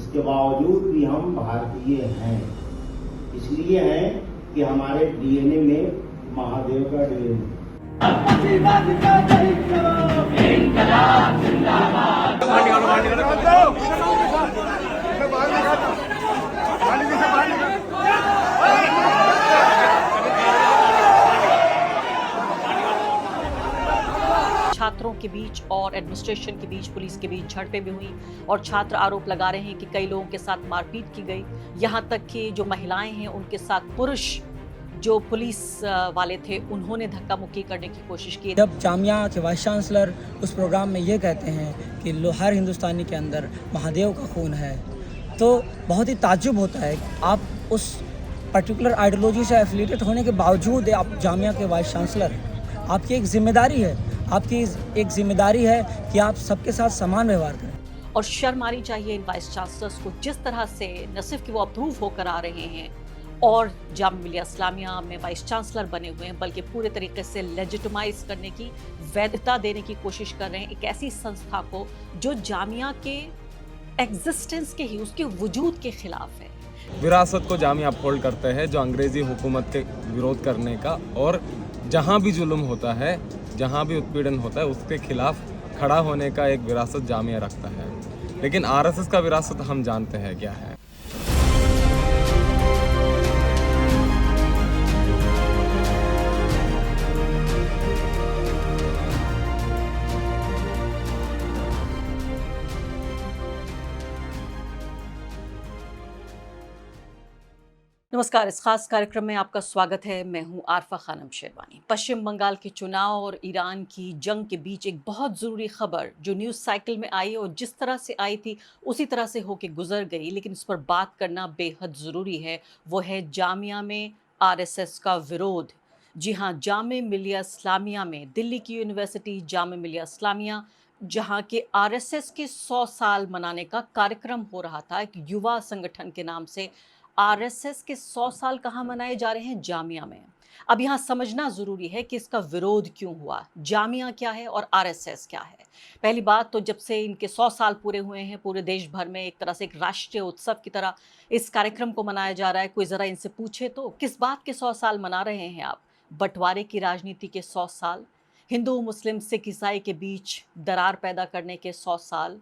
इसके बावजूद भी हम भारतीय हैं। इसलिए हैं कि हमारे डीएनए में महादेव का डीएनए। छात्रों के बीच और एडमिनिस्ट्रेशन के बीच, पुलिस के बीच झड़पें भी हुई और छात्र आरोप लगा रहे हैं कि कई लोगों के साथ मारपीट की गई। यहाँ तक कि जो महिलाएं हैं उनके साथ पुरुष जो पुलिस वाले थे उन्होंने धक्का मुक्की करने की कोशिश की। जब जामिया के वाइस चांसलर उस प्रोग्राम में ये कहते हैं कि हर हिंदुस्तानी के अंदर महादेव का खून है, तो बहुत ही ताज्जुब होता है। आप उस पर्टिकुलर आइडियोलॉजी से एफिलिएटेड होने के बावजूद आप जामिया के वाइस चांसलर हैं। आपकी एक जिम्मेदारी है, कि आप सबके साथ समान व्यवहार करें। और शर्म आनी चाहिए इन वाइस चांसलर्स को, जिस तरह से न सिर्फ कि वो अप्रूव होकर आ रहे हैं और जामिया मिलिया इस्लामिया में वाइस चांसलर बने हुए हैं, बल्कि पूरे तरीके से लेजिटिमाइज करने की, वैधता देने की कोशिश कर रहे हैं एक ऐसी संस्था को जो जामिया के एग्जिस्टेंस के ही, उसके वजूद के खिलाफ है। विरासत को जामिया अपहोल्ड करते हैं, जो अंग्रेजी हुकूमत के विरोध करने का, और जहाँ भी जुल्म होता है, जहाँ भी उत्पीड़न होता है, उसके खिलाफ खड़ा होने का एक विरासत जामिया रखता है। लेकिन आरएसएस का विरासत हम जानते हैं क्या है। नमस्कार, इस खास कार्यक्रम में आपका स्वागत है। मैं हूं आरफा खानम शेरवानी। पश्चिम बंगाल के चुनाव और ईरान की जंग के बीच एक बहुत ज़रूरी खबर जो न्यूज़ साइकिल में आई और जिस तरह से आई थी उसी तरह से होके गुजर गई, लेकिन इस पर बात करना बेहद ज़रूरी है। वो है जामिया में आरएसएस का विरोध। जी हाँ, जामिया मिलिया इस्लामिया में, दिल्ली की यूनिवर्सिटी जामिया मिलिया इस्लामिया, जहाँ के आरएसएस के 100 साल मनाने का कार्यक्रम हो रहा था एक युवा संगठन के नाम से। आरएसएस के 100 साल कहाँ मनाए जा रहे हैं? जामिया में। अब यहाँ समझना ज़रूरी है कि इसका विरोध क्यों हुआ, जामिया क्या है और आरएसएस क्या है। पहली बात तो, जब से इनके 100 साल पूरे हुए हैं, पूरे देश भर में एक तरह से एक राष्ट्रीय उत्सव की तरह इस कार्यक्रम को मनाया जा रहा है। कोई ज़रा इनसे पूछे तो किस बात के 100 साल मना रहे हैं आप? बंटवारे की राजनीति के 100 साल, हिंदू मुस्लिम सिख ईसाई के बीच दरार पैदा करने के 100 साल,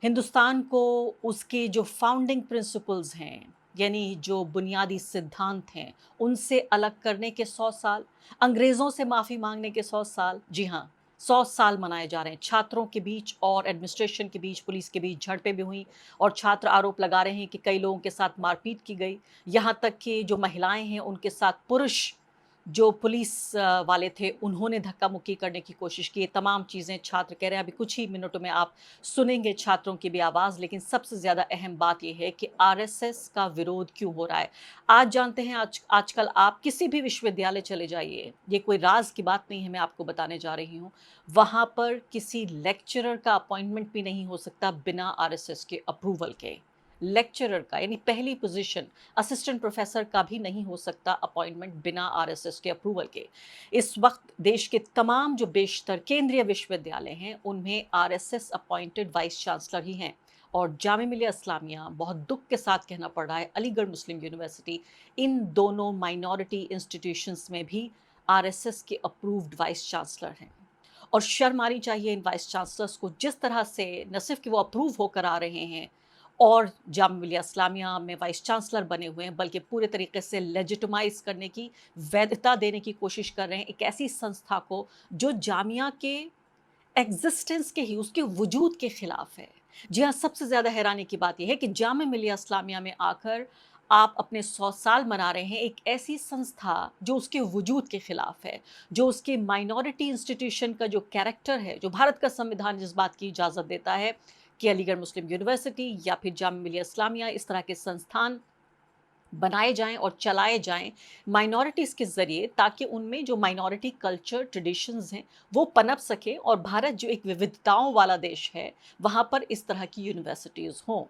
हिंदुस्तान को उसके जो फाउंडिंग प्रिंसिपल्स हैं, यानी जो बुनियादी सिद्धांत हैं, उनसे अलग करने के 100 साल, अंग्रेज़ों से माफ़ी मांगने के 100 साल। जी हाँ, 100 साल मनाए जा रहे हैं। छात्रों के बीच और एडमिनिस्ट्रेशन के बीच, पुलिस के बीच झड़पें भी हुई और छात्र आरोप लगा रहे हैं कि कई लोगों के साथ मारपीट की गई। यहाँ तक कि जो महिलाएं हैं उनके साथ पुरुष जो पुलिस वाले थे उन्होंने धक्का मुक्की करने की कोशिश की। ये तमाम चीज़ें छात्र कह रहे हैं। अभी कुछ ही मिनटों में आप सुनेंगे छात्रों की भी आवाज़, लेकिन सबसे ज़्यादा अहम बात यह है कि आरएसएस का विरोध क्यों हो रहा है। आज जानते हैं, आजकल आप किसी भी विश्वविद्यालय चले जाइए, ये कोई राज की बात नहीं है, मैं आपको बताने जा रही हूँ, वहाँ पर किसी लेक्चरर का अपॉइंटमेंट भी नहीं हो सकता बिना आरएसएस के अप्रूवल के। लेक्चरर का, यानी पहली पोजीशन, असिस्टेंट प्रोफेसर का भी नहीं हो सकता अपॉइंटमेंट बिना आरएसएस के अप्रूवल के। इस वक्त देश के तमाम जो बेशतर केंद्रीय विश्वविद्यालय हैं उनमें आरएसएस अपॉइंटेड वाइस चांसलर ही हैं। और जामिया मिलिया इस्लामिया, बहुत दुख के साथ कहना पड़ रहा है, अलीगढ़ मुस्लिम यूनिवर्सिटी, इन दोनों माइनॉरिटी इंस्टीट्यूशंस में भी आरएसएस के अप्रूव्ड वाइस चांसलर हैं। और शर्म आनी चाहिए इन वाइस चांसलर्स को, जिस तरह से न सिर्फ कि वो अप्रूव होकर आ रहे हैं और जामिया मिलिया इस्लामिया में वाइस चांसलर बने हुए हैं, बल्कि पूरे तरीके से लेजिटिमाइज करने की, वैधता देने की कोशिश कर रहे हैं एक ऐसी संस्था को जो जामिया के एग्जिस्टेंस के ही, उसके वजूद के खिलाफ है। जी हाँ, सबसे ज़्यादा हैरानी की बात यह है कि जामिया मिलिया इस्लामिया में आकर आप अपने 100 साल मना रहे हैं एक ऐसी संस्था जो उसके वजूद के खिलाफ है, जो उसके माइनॉरिटी इंस्टीट्यूशन का जो कैरेक्टर है, जो भारत का संविधान जिस बात की इजाज़त देता है कि अलीगढ़ मुस्लिम यूनिवर्सिटी या फिर जामिया मिलिया इस्लामिया इस तरह के संस्थान बनाए जाएं और चलाए जाएं माइनॉरिटीज़ के ज़रिए, ताकि उनमें जो माइनॉरिटी कल्चर ट्रेडिशंस हैं वो पनप सके और भारत जो एक विविधताओं वाला देश है वहाँ पर इस तरह की यूनिवर्सिटीज़ हों।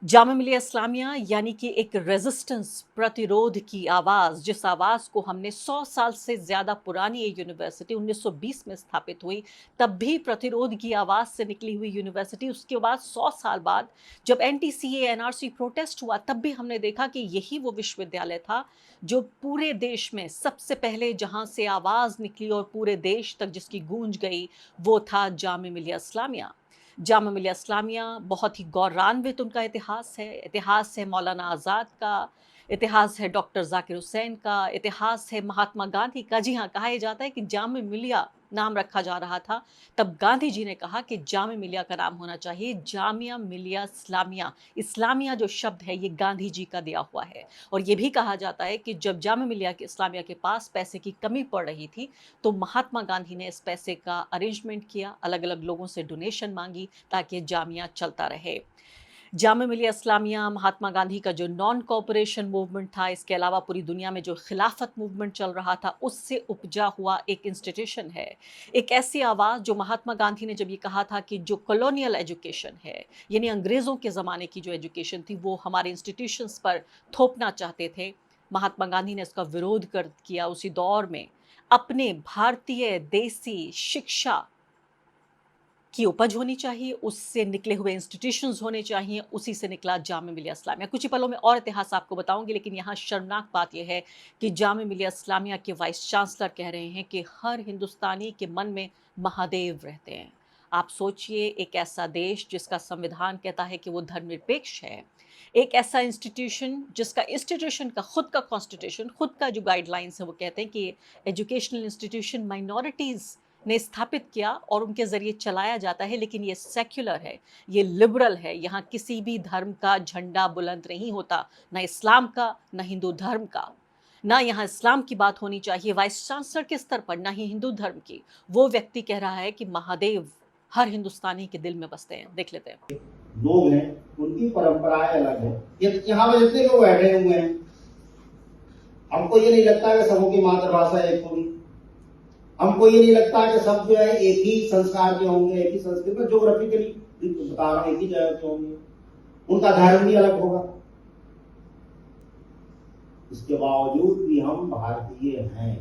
जामिया मिलिया इस्लामिया यानी कि एक रेजिस्टेंस, प्रतिरोध की आवाज़, जिस आवाज़ को हमने 100 साल से ज़्यादा पुरानी ये यूनिवर्सिटी 1920 में स्थापित हुई, तब भी प्रतिरोध की आवाज़ से निकली हुई यूनिवर्सिटी, उसके बाद 100 साल बाद जब एनटीसीए एनआरसी प्रोटेस्ट हुआ, तब भी हमने देखा कि यही वो विश्वविद्यालय था जो पूरे देश में सबसे पहले जहाँ से आवाज़ निकली और पूरे देश तक जिसकी गूंज गई, वो था जामिया मिलिया इस्लामिया। जामिया मिलिया इस्लामिया बहुत ही गौरवान्वित उनका इतिहास है मौलाना आज़ाद का, इतिहास है डॉक्टर जाकिर हुसैन का, इतिहास है महात्मा गांधी का। जी हाँ, कहा यह जाता है कि जामिया मिलिया नाम रखा जा रहा था, तब गांधी जी ने कहा कि जामिया मिलिया का नाम होना चाहिए जामिया मिलिया इस्लामिया। इस्लामिया जो शब्द है ये गांधी जी का दिया हुआ है। और ये भी कहा जाता है कि जब जामिया मिलिया के इस्लामिया के पास पैसे की कमी पड़ रही थी, तो महात्मा गांधी ने इस पैसे का अरेंजमेंट किया, अलग अलग लोगों से डोनेशन मांगी ताकि जामिया चलता रहे। जामिया मिलिया इस्लामिया महात्मा गांधी का जो नॉन कॉपरेशन मूवमेंट था, इसके अलावा पूरी दुनिया में जो खिलाफत मूवमेंट चल रहा था, उससे उपजा हुआ एक इंस्टीट्यूशन है। एक ऐसी आवाज़ जो महात्मा गांधी ने जब ये कहा था कि जो कॉलोनियल एजुकेशन है, यानी अंग्रेज़ों के ज़माने की जो एजुकेशन थी, वो हमारे इंस्टीट्यूशंस पर थोपना चाहते थे, महात्मा गांधी ने इसका विरोध कर किया। उसी दौर में अपने भारतीय देसी शिक्षा की उपज होनी चाहिए, उससे निकले हुए इंस्टीट्यूशंस होने चाहिए, उसी से निकला जामिया मिलिया इस्लामिया। कुछ ही पलों में और इतिहास आपको बताऊंगी, लेकिन यहाँ शर्मनाक बात यह है कि जामिया मिलिया इस्लामिया के वाइस चांसलर कह रहे हैं कि हर हिंदुस्तानी के मन में महादेव रहते हैं। आप सोचिए, एक ऐसा देश जिसका संविधान कहता है कि वो धर्मनिरपेक्ष है, एक ऐसा इंस्टीट्यूशन जिसका इंस्टीट्यूशन का खुद का कॉन्स्टिट्यूशन, खुद का जो गाइडलाइंस है, वो कहते हैं कि एजुकेशनल इंस्टीट्यूशन माइनॉरिटीज़ ने स्थापित किया और उनके ज़रिए चलाया जाता है, लेकिन ये सेक्युलर है, ये लिबरल है। यहाँ किसी भी धर्म का झंडा बुलंद नहीं होता, ना इस्लाम का, ना हिंदू धर्म का। ना यहाँ इस्लाम की बात होनी चाहिए वाइस चांसलर के स्तर पर, ना ही हिंदू धर्म की। वो व्यक्ति कह रहा है कि महादेव हर हिंदुस्तानी के दिल में बसते हैं। देख लेते हैं। लोग हैं, उनकी परंपराएं अलग है। यहाँ पे जितने लोग बैठे हुए हैं, हमको ये नहीं लगता कि सबों की मातृभाषा एक होगी, हमको ये नहीं लगता कि सब जो है एक ही संस्कार के होंगे, एक ही संस्कृति में ज्योग्राफिकली बता रहा हूं, एक ही जगह के होंगे, उनका धर्म भी अलग होगा। इसके बावजूद भी हम भारतीय हैं,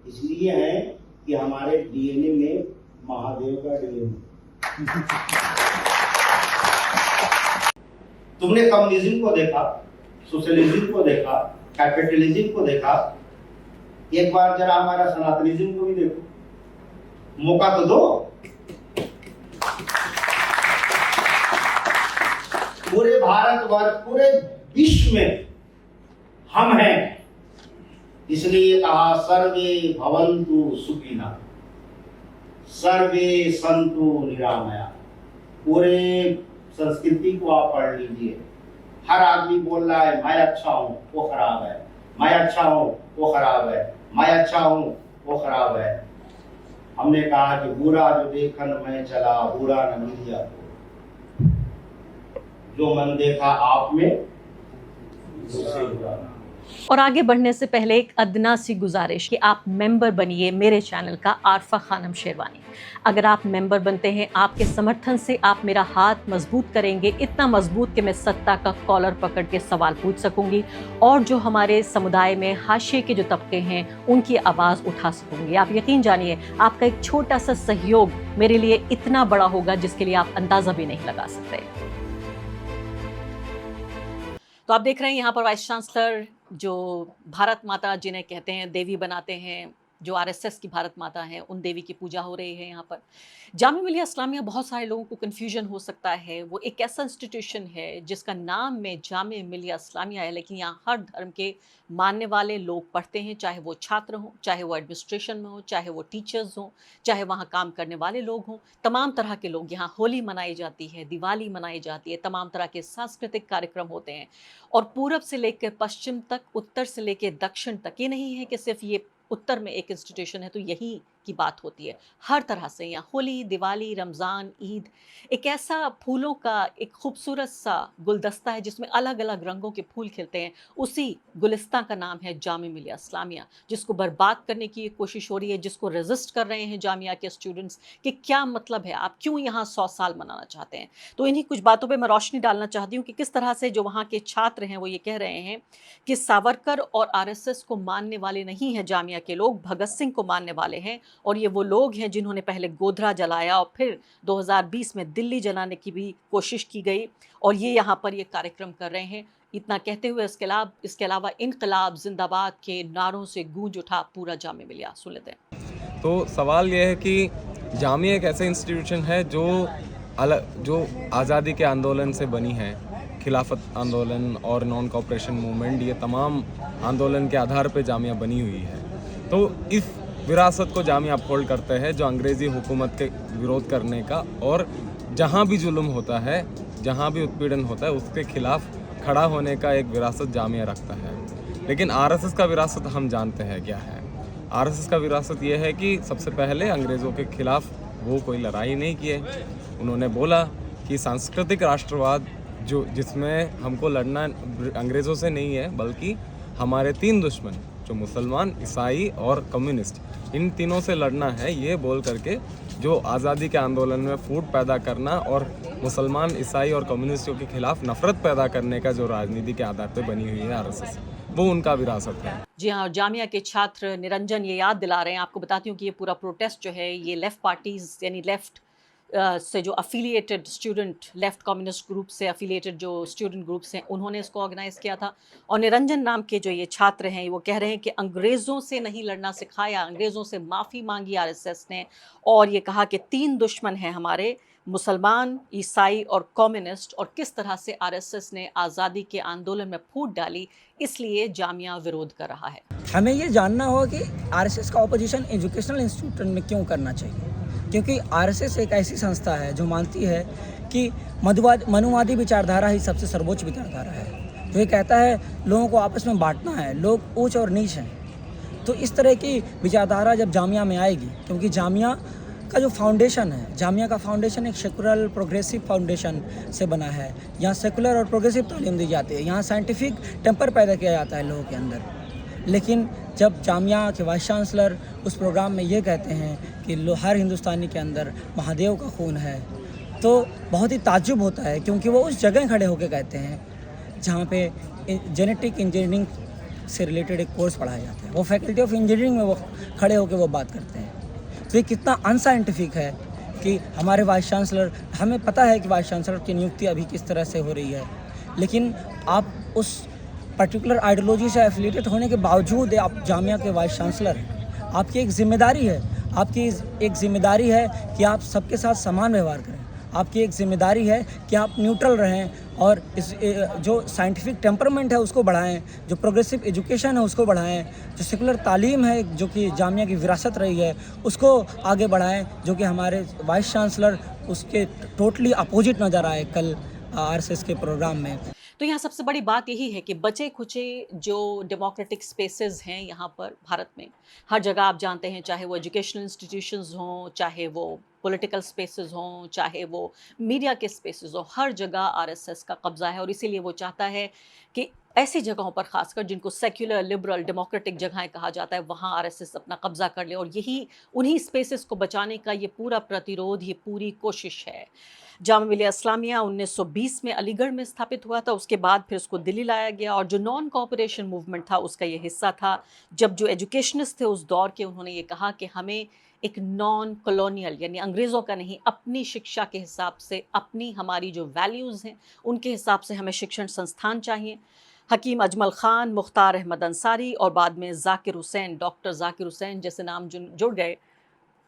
इसलिए हैं कि हमारे डीएनए में महादेव का डीएनए। तुमने कम्युनिज्म को देखा, सोशलिज्म को देखा, कैपिटलिज्म को देखा, एक बार जरा हमारा सनातनिज्म को भी देखो, मौका तो दो। पूरे भारतवर्ष, पूरे विश्व में हम हैं, इसलिए कहा सर्वे भवन्तु सुखिनः, सर्वे सन्तु निरामया। पूरे संस्कृति को आप पढ़ लीजिए, हर आदमी बोल रहा है मैं अच्छा हूं, वो खराब है, मैं अच्छा हूं, वो खराब है, मैं अच्छा हूं, वो खराब है। हमने कहा कि बुरा जो देखन में चला, बुरा न मिलिया, जो मन देखा आप में उससे बुरा। और आगे बढ़ने से पहले एक अदना सी गुजारिश कि आप मेंबर बनिए मेरे चैनल का आरफा खानम शेरवानी। अगर आप मेंबर बनते हैं, आपके समर्थन से आप मेरा हाथ मजबूत करेंगे, इतना मजबूत कि मैं सत्ता का कॉलर पकड़ के सवाल पूछ सकूंगी और जो हमारे समुदाय में हाशिए के जो तबके हैं उनकी आवाज़ उठा सकूंगी। आप यकीन जानिए, आपका एक छोटा सा सहयोग मेरे लिए इतना बड़ा होगा जिसके लिए आप अंदाज़ा भी नहीं लगा सकते। तो आप देख रहे हैं यहाँ पर वाइस चांसलर जो भारत माता जिन्हें कहते हैं देवी बनाते हैं, जो आरएसएस की भारत माता हैं, उन देवी की पूजा हो रही है यहाँ पर। जामिया मिलिया इस्लामिया, बहुत सारे लोगों को कन्फ्यूजन हो सकता है, वो एक ऐसा इंस्टीट्यूशन है जिसका नाम में जामिया मिलिया इस्लामिया है, लेकिन यहाँ हर धर्म के मानने वाले लोग पढ़ते हैं, चाहे वो छात्र हों, चाहे वो एडमिनिस्ट्रेशन में हो, चाहे वो टीचर्स हों, चाहे वहाँ काम करने वाले लोग हों, तमाम तरह के लोग। यहाँ होली मनाई जाती है, दिवाली मनाई जाती है, तमाम तरह के सांस्कृतिक कार्यक्रम होते हैं। और पूरब से लेकर पश्चिम तक, उत्तर से लेकर दक्षिण तक, ये नहीं है कि सिर्फ ये उत्तर में एक इंस्टीट्यूशन है तो यही की बात होती है हर तरह से। यहाँ होली, दिवाली, रमज़ान, ईद एक ऐसा फूलों का एक खूबसूरत सा गुलदस्ता है जिसमें अलग अलग रंगों के फूल खिलते हैं। उसी गुलिस्तां का नाम है जामिया मिलिया इस्लामिया, जिसको बर्बाद करने की कोशिश हो रही है, जिसको रेजिस्ट कर रहे हैं जामिया के स्टूडेंट्स कि क्या मतलब है, आप क्यों यहाँ 100 साल मनाना चाहते हैं। तो इन्हीं कुछ बातों पे मैं रोशनी डालना चाहती हूँ कि किस तरह से जो वहाँ के छात्र हैं वो ये कह रहे हैं कि सावरकर और आरएसएस को मानने वाले नहीं हैं जामिया के लोग, भगत सिंह को मानने वाले हैं। और ये वो लोग हैं जिन्होंने पहले गोधरा जलाया और फिर 2020 में दिल्ली जलाने की भी कोशिश की गई, और ये यहाँ पर ये कार्यक्रम कर रहे हैं। इतना कहते हुए इसके अलावा इनकलाब जिंदाबाद के नारों से गूंज उठा पूरा जामिया मिलिया। सुन लेते हैं। तो सवाल यह है कि जामिया एक ऐसे इंस्टीट्यूशन है जो आज़ादी के आंदोलन से बनी है। खिलाफत आंदोलन और नॉन कॉपरेशन मूवमेंट, ये तमाम आंदोलन के आधार पे जामिया बनी हुई है। तो इस विरासत को जामिया अपहोल्ड करते हैं जो अंग्रेज़ी हुकूमत के विरोध करने का, और जहाँ भी जुल्म होता है, जहाँ भी उत्पीड़न होता है, उसके खिलाफ खड़ा होने का एक विरासत जामिया रखता है। लेकिन आरएसएस का विरासत हम जानते हैं क्या है। आरएसएस का विरासत ये है कि सबसे पहले अंग्रेज़ों के खिलाफ वो कोई लड़ाई नहीं किए। उन्होंने बोला कि सांस्कृतिक राष्ट्रवाद जिसमें हमको लड़ना अंग्रेज़ों से नहीं है, बल्कि हमारे 3 दुश्मन जो मुसलमान, ईसाई और कम्युनिस्ट, इन तीनों से लड़ना है। ये बोल करके जो आज़ादी के आंदोलन में फूट पैदा करना और मुसलमान, ईसाई और कम्युनिस्टों के खिलाफ नफरत पैदा करने का जो राजनीति के आधार पर बनी हुई है आरएसएस, वो उनका विरासत है। जी हाँ, जामिया के छात्र निरंजन ये याद दिला रहे हैं। आपको बताती हूँ कि ये पूरा प्रोटेस्ट जो है ये लेफ़्ट पार्टीज़ यानी लेफ़्ट से जो affiliated student, left communist group से अफिलिएटेड जो स्टूडेंट ग्रुप्स हैं, उन्होंने इसको ऑर्गेनाइज़ किया था। और निरंजन नाम के जो ये छात्र हैं वो कह रहे हैं कि अंग्रेज़ों से नहीं लड़ना सिखाया, अंग्रेज़ों से माफ़ी मांगी आरएसएस ने, और ये कहा कि 3 दुश्मन हैं हमारे, मुसलमान, ईसाई और कम्युनिस्ट, और किस तरह से आरएसएस ने आज़ादी के आंदोलन में फूट डाली, इसलिए जामिया विरोध कर रहा है। हमें ये जानना होगा कि आरएसएस का ऑपोजिशन एजुकेशनल इंस्टीट्यूट में क्यों करना चाहिए, क्योंकि आरएसएस एक ऐसी संस्था है जो मानती है कि मनुवादी विचारधारा ही सबसे सर्वोच्च विचारधारा है। जो ये कहता है लोगों को आपस में बांटना है, लोग ऊंच और नीच हैं। तो इस तरह की विचारधारा जब जामिया में आएगी, क्योंकि जामिया का जो फाउंडेशन है, जामिया का फाउंडेशन एक सेकुलर प्रोग्रेसिव फाउंडेशन से बना है। यहाँ सेकुलर और प्रोग्रेसिव तालीम दी जाती है, यहाँ साइंटिफिक टेम्पर पैदा किया जाता है लोगों के अंदर। लेकिन जब जामिया के वाइस चांसलर उस प्रोग्राम में ये कहते हैं कि हर हिंदुस्तानी के अंदर महादेव का खून है, तो बहुत ही ताज्जुब होता है, क्योंकि वो उस जगह खड़े होकर कहते हैं जहाँ पे जेनेटिक इंजीनियरिंग से रिलेटेड एक कोर्स पढ़ाया जाता है। वो फैकल्टी ऑफ इंजीनियरिंग में वो खड़े होकर वो बात करते हैं। तो ये कितना अनसाइंटिफिक है कि हमारे वाइस चांसलर, हमें पता है कि वाइस चांसलर की नियुक्ति अभी किस तरह से हो रही है, लेकिन आप उस पर्टिकुलर आइडियोलॉजी से एफिलिएटेड होने के बावजूद आप जामिया के वाइस चांसलर हैं। आपकी एक जिम्मेदारी है, कि आप सबके साथ समान व्यवहार करें। आपकी एक जिम्मेदारी है कि आप न्यूट्रल रहें और इस जो साइंटिफिक टेम्परमेंट है उसको बढ़ाएं, जो प्रोग्रेसिव एजुकेशन है उसको बढ़ाएं, जो सेकुलर तालीम है जो कि जामिया की विरासत रही है उसको आगे बढ़ाएं, जो कि हमारे वाइस चांसलर उसके टोटली अपोजिट नज़र आए कल आरएसएस के प्रोग्राम में। तो यहाँ सबसे बड़ी बात यही है कि बचे खुचे जो डेमोक्रेटिक स्पेसेस हैं यहाँ पर भारत में, हर जगह आप जानते हैं, चाहे वो एजुकेशनल इंस्टीट्यूशंस हों, चाहे वो पॉलिटिकल स्पेसेस हों, चाहे वो मीडिया के स्पेसेस हों, हर जगह आरएसएस का कब्जा है। और इसीलिए वो चाहता है कि ऐसी जगहों पर खासकर जिनको सेक्युलर, लिबरल, डेमोक्रेटिक जगहें कहा जाता है, वहाँ आरएसएस अपना कब्जा कर ले। और यही उन्हीं स्पेसेस को बचाने का ये पूरा प्रतिरोध, ये पूरी कोशिश है। जामिया मिलिया इस्लामिया 1920 में अलीगढ़ में स्थापित हुआ था, उसके बाद फिर उसको दिल्ली लाया गया, और जो नॉन कॉपरेशन मूवमेंट था उसका ये हिस्सा था। जब जो एजुकेशनिस्ट थे उस दौर के, उन्होंने ये कहा कि हमें एक नॉन कॉलोनियल यानी अंग्रेज़ों का नहीं, अपनी शिक्षा के हिसाब से, अपनी हमारी जो वैल्यूज़ हैं उनके हिसाब से हमें शिक्षण संस्थान चाहिए। हकीम अजमल ख़ान, मुख्तार अहमद अंसारी और बाद में ज़ाकिर हुसैन, डॉक्टर ज़ाकिर हुसैन जैसे नाम जुड़ गए,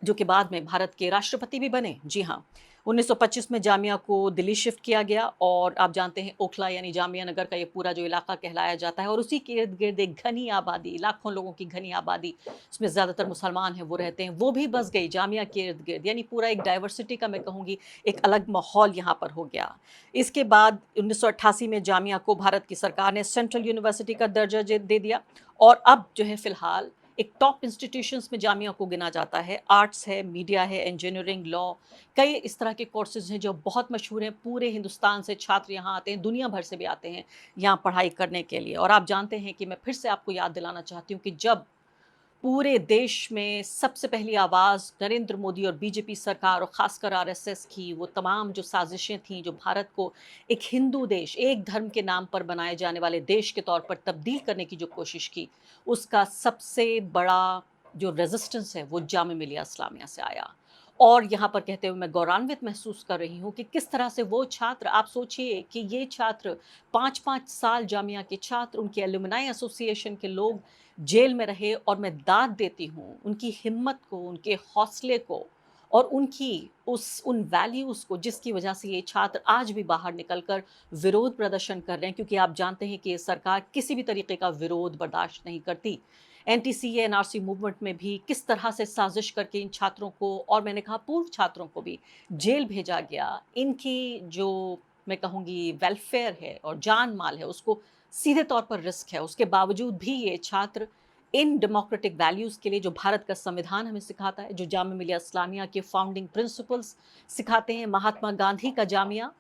जो कि बाद में भारत के राष्ट्रपति भी बने। जी हाँ, 1925 में जामिया को दिल्ली शिफ्ट किया गया, और आप जानते हैं ओखला यानी जामिया नगर का ये पूरा जो इलाका कहलाया जाता है, और उसी के इर्द गिर्द एक घनी आबादी, लाखों लोगों की घनी आबादी, उसमें ज़्यादातर मुसलमान हैं, वो रहते हैं, वो भी बस गई जामिया के इर्द गिर्द। यानी पूरा एक डाइवर्सिटी का, मैं कहूँगी, एक अलग माहौल यहाँ पर हो गया। इसके बाद 1988 में जामिया को भारत की सरकार ने सेंट्रल यूनिवर्सिटी का दर्जा दे दिया, और अब जो है फ़िलहाल एक टॉप इंस्टीट्यूशंस में जामिया को गिना जाता है। आर्ट्स है, मीडिया है, इंजीनियरिंग, लॉ, कई इस तरह के कोर्सेज हैं जो बहुत मशहूर हैं। पूरे हिंदुस्तान से छात्र यहाँ आते हैं, दुनिया भर से भी आते हैं यहाँ पढ़ाई करने के लिए। और आप जानते हैं कि मैं फिर से आपको याद दिलाना चाहती हूँ कि जब पूरे देश में सबसे पहली आवाज़ नरेंद्र मोदी और बीजेपी सरकार और ख़ासकर आरएसएस की वो तमाम जो साजिशें थीं, जो भारत को एक हिंदू देश, एक धर्म के नाम पर बनाए जाने वाले देश के तौर पर तब्दील करने की जो कोशिश की, उसका सबसे बड़ा जो रेजिस्टेंस है वो जामिया मिलिया इस्लामिया से आया। और यहाँ पर कहते हुए मैं गौरवान्वित महसूस कर रही हूँ कि किस तरह से वो छात्र, आप सोचिए कि ये छात्र 5-5 साल जामिया के छात्र, उनके एलुमनाई एसोसिएशन के लोग जेल में रहे। और मैं दाद देती हूँ उनकी हिम्मत को, उनके हौसले को और उनकी उन वैल्यूज़ को जिसकी वजह से ये छात्र आज भी बाहर निकलकर विरोध प्रदर्शन कर रहे हैं, क्योंकि आप जानते हैं कि ये सरकार किसी भी तरीके का विरोध बर्दाश्त नहीं करती। एनटीसीए एनआरसी मूवमेंट में भी किस तरह से साजिश करके इन छात्रों को, और मैंने कहा पूर्व छात्रों को भी, जेल भेजा गया। इनकी जो मैं कहूँगी वेलफेयर है और जान माल है उसको सीधे तौर पर रिस्क है। उसके बावजूद भी ये छात्र इन डेमोक्रेटिक वैल्यूज़ के लिए जो भारत का संविधान हमें सिखाता है, जो जामिया मिलिया इस्लामिया के फाउंडिंग प्रिंसिपल्स सिखाते हैं, महात्मा गांधी का जामिया,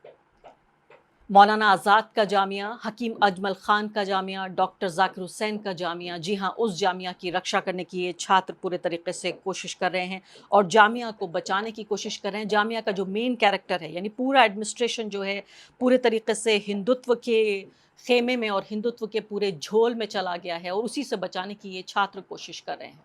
मौलाना आज़ाद का जामिया, हकीम अजमल ख़ान का जामिया, डॉक्टर ज़ाकिर हुसैन का जामिया, जी हाँ, उस जामिया की रक्षा करने की ये छात्र पूरे तरीके से कोशिश कर रहे हैं और जामिया को बचाने की कोशिश कर रहे हैं। जामिया का जो मेन कैरेक्टर है, यानी पूरा एडमिनिस्ट्रेशन जो है पूरे तरीके से हिंदुत्व के खेमे में और हिंदुत्व के पूरे झोल में चला गया है और उसी से बचाने की ये छात्र कोशिश कर रहे हैं।